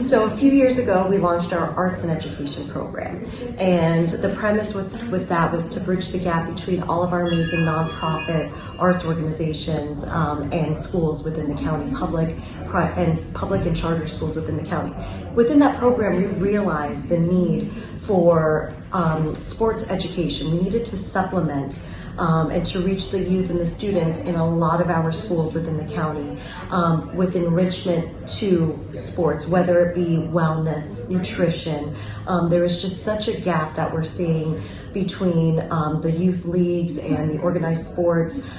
So a few years ago, we launched our Arts and Education program. And the premise with that was to bridge the gap between all of our amazing nonprofit arts organizations and schools within the county, public and charter schools within the county. Within that program, we realized the need for sports education. We needed to supplement and to reach the youth and the students in a lot of our schools within the county with enrichment to sports, whether it be wellness, nutrition. There is just such a gap that we're seeing between the youth leagues and the organized sports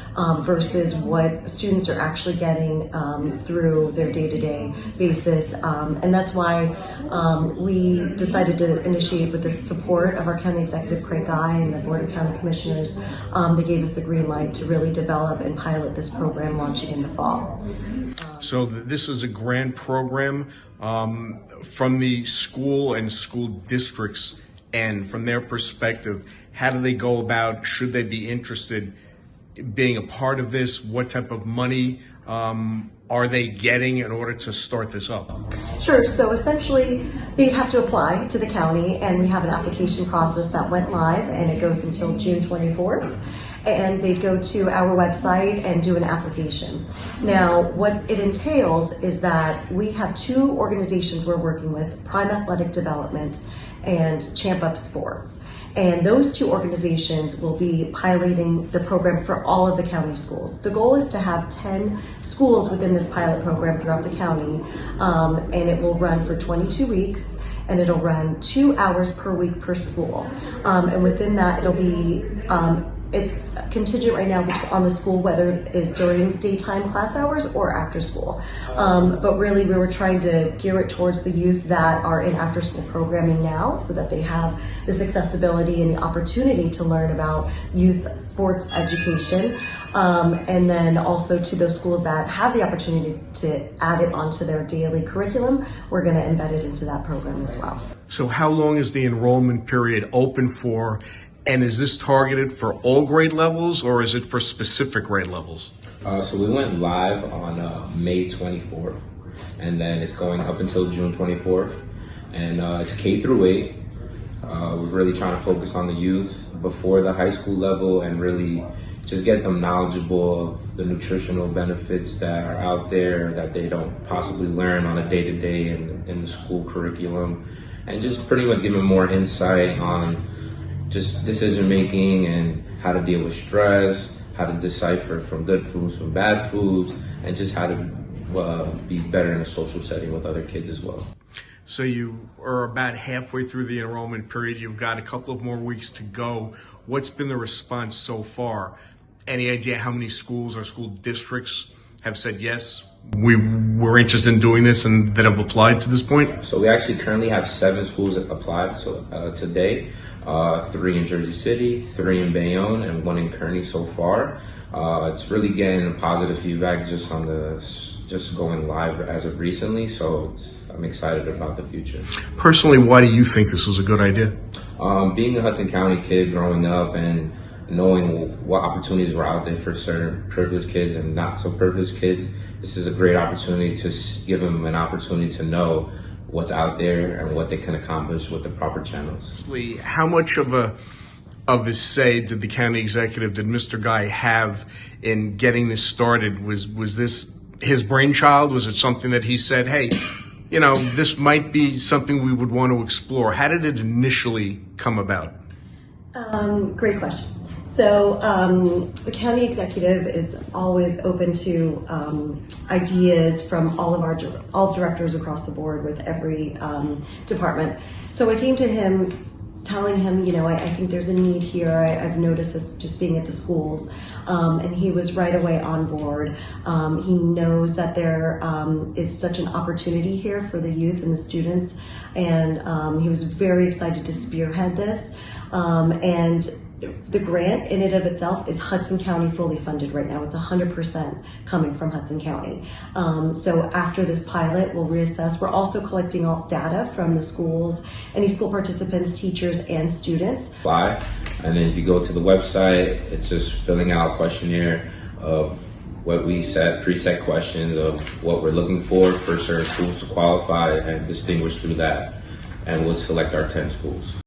versus what students are actually getting through their day-to-day basis. And that's why we decided to initiate with the support of our County Executive Craig Guy and the Board of County Commissioners. They gave us the green light to really develop and pilot this program launching in the fall. So this is a grant program from the school and school districts, and from their perspective, how do they go about, should they be interested in being a part of this? What type of money are they getting in order to start this up? Sure. So essentially, they have to apply to the county, and we have an application process that went live, and it goes until June 24th. And they'd go to our website and do an application. Now, what it entails is that we have two organizations we're working with, Prime Athletic Development and Champ Up Sports. And those two organizations will be piloting the program for all of the county schools. The goal is to have 10 schools within this pilot program throughout the county, and it will run for 22 weeks, and it'll run 2 hours per week per school. And within that, it'll be it's contingent right now on the school, whether it is during daytime class hours or after school. But really, we were trying to gear it towards the youth that are in after school programming now, so that they have this accessibility and the opportunity to learn about youth sports education. And then also to those schools that have the opportunity to add it onto their daily curriculum, we're going to embed it into that program as well. So how long is the enrollment period open for? And is this targeted for all grade levels, or is it for specific grade levels? So we went live on May 24th, and then it's going up until June 24th. And it's K through 8. We're really trying to focus on the youth before the high school level and really just get them knowledgeable of the nutritional benefits that are out there that they don't possibly learn on a day-to-day in the school curriculum. And just pretty much give them more insight on just decision making and how to deal with stress, how to decipher from good foods from bad foods, and just how to be better in a social setting with other kids as well. So you are about halfway through the enrollment period. You've got a couple of more weeks to go. What's been the response so far? Any idea how many schools or school districts have said, yes, we're interested in doing this and that have applied to this point? So we actually currently have 7 schools that applied today. 3 in Jersey City, 3 in Bayonne, and 1 in Kearney so far. It's really getting positive feedback just on just going live as of recently, so I'm excited about the future. Personally, why do you think this is a good idea? Being a Hudson County kid growing up and knowing what opportunities were out there for certain privileged kids and not so privileged kids, this is a great opportunity to give them an opportunity to know what's out there and what they can accomplish with the proper channels. How much of a say did the county executive, did Mr. Guy have in getting this started? Was this his brainchild? Was it something that he said, hey, you know, this might be something we would want to explore? How did it initially come about? Great question. So the county executive is always open to ideas from all directors across the board with every department. So I came to him telling him, you know, I think there's a need here. I've noticed this just being at the schools. And he was right away on board. He knows that there is such an opportunity here for the youth and the students. And he was very excited to spearhead this. And the grant in and of itself is Hudson County fully funded right now. It's 100% coming from Hudson County. So after this pilot, we'll reassess. We're also collecting all data from the schools, any school participants, teachers, and students. And then if you go to the website, it's just filling out a questionnaire of what we set preset questions of what we're looking for certain schools to qualify and distinguish through that, and we'll select our 10 schools.